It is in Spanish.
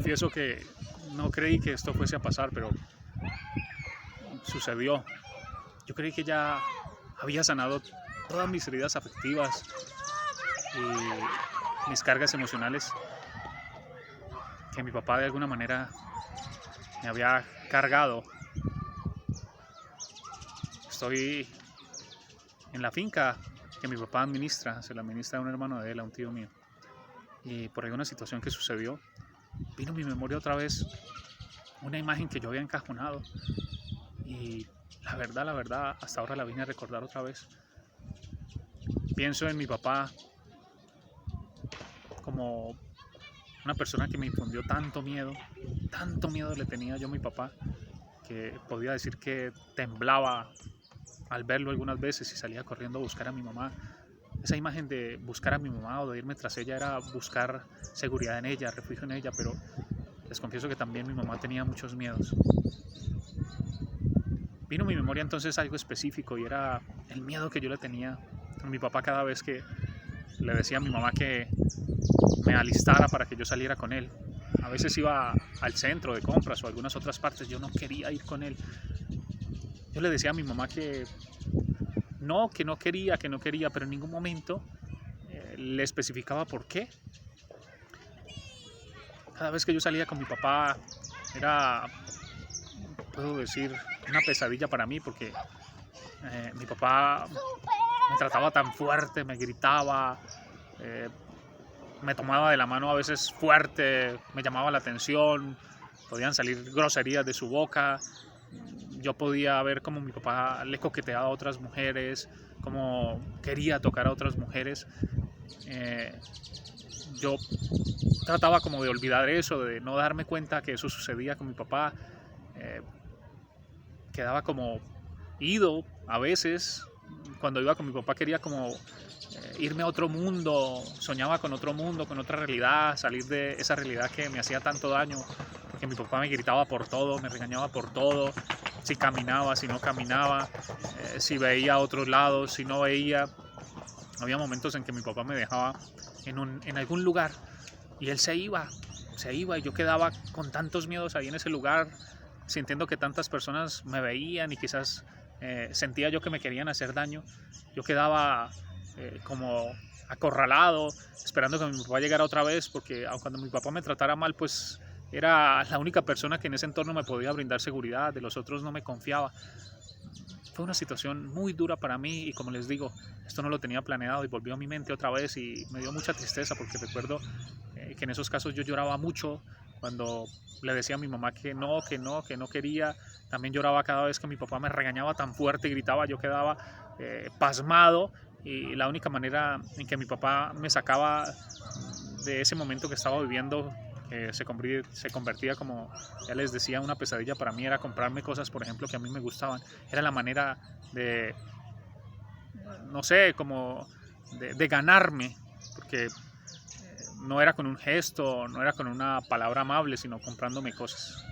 confieso que no creí que esto fuese a pasar, pero sucedió. Yo creí que ya había sanado todas mis heridas afectivas y mis cargas emocionales que mi papá de alguna manera me había cargado. Estoy en la finca que mi papá administra, se la administra a un hermano de él, a un tío mío. Y por alguna situación que sucedió, vino a mi memoria otra vez una imagen que yo había encajonado. Y la verdad, hasta ahora la vine a recordar otra vez. Pienso en mi papá como una persona que me infundió tanto miedo le tenía yo a mi papá, que podía decir que temblaba al verlo algunas veces y salía corriendo a buscar a mi mamá. Esa imagen de buscar a mi mamá o de irme tras ella era buscar seguridad en ella, refugio en ella, pero les confieso que también mi mamá tenía muchos miedos. Vino a mi memoria entonces algo específico y era el miedo que yo le tenía a mi papá cada vez que le decía a mi mamá que me alistara para que yo saliera con él. A veces iba al centro de compras o a algunas otras partes, yo no quería ir con él. Yo le decía a mi mamá que no quería, pero en ningún momento le especificaba por qué. Cada vez que yo salía con mi papá era, puedo decir, una pesadilla para mí porque mi papá me trataba tan fuerte, me gritaba, me tomaba de la mano a veces fuerte, me llamaba la atención, podían salir groserías de su boca. Yo podía ver cómo mi papá le coqueteaba a otras mujeres, cómo quería tocar a otras mujeres. Yo trataba como de olvidar eso, de no darme cuenta que eso sucedía con mi papá. Quedaba como ido a veces. Cuando iba con mi papá quería como irme a otro mundo, soñaba con otro mundo, con otra realidad, salir de esa realidad que me hacía tanto daño, porque mi papá me gritaba por todo, me regañaba por todo, si caminaba, si no caminaba, si veía a otros lados, si no veía. Había momentos en que mi papá me dejaba en algún lugar y él se iba y yo quedaba con tantos miedos ahí en ese lugar, sintiendo que tantas personas me veían y quizás sentía yo que me querían hacer daño. Yo quedaba como acorralado, esperando que mi papá llegara otra vez, porque aun cuando mi papá me tratara mal, pues era la única persona que en ese entorno me podía brindar seguridad, de los otros no me confiaba. Fue una situación muy dura para mí y como les digo, esto no lo tenía planeado y volvió a mi mente otra vez y me dio mucha tristeza porque recuerdo que en esos casos yo lloraba mucho cuando le decía a mi mamá que no quería. También lloraba cada vez que mi papá me regañaba tan fuerte y gritaba, yo quedaba pasmado y la única manera en que mi papá me sacaba de ese momento que estaba viviendo, se convertía, como ya les decía, una pesadilla para mí, era comprarme cosas, por ejemplo, que a mí me gustaban. Era la manera de, no sé, como de ganarme, porque no era con un gesto, no era con una palabra amable, sino comprándome cosas.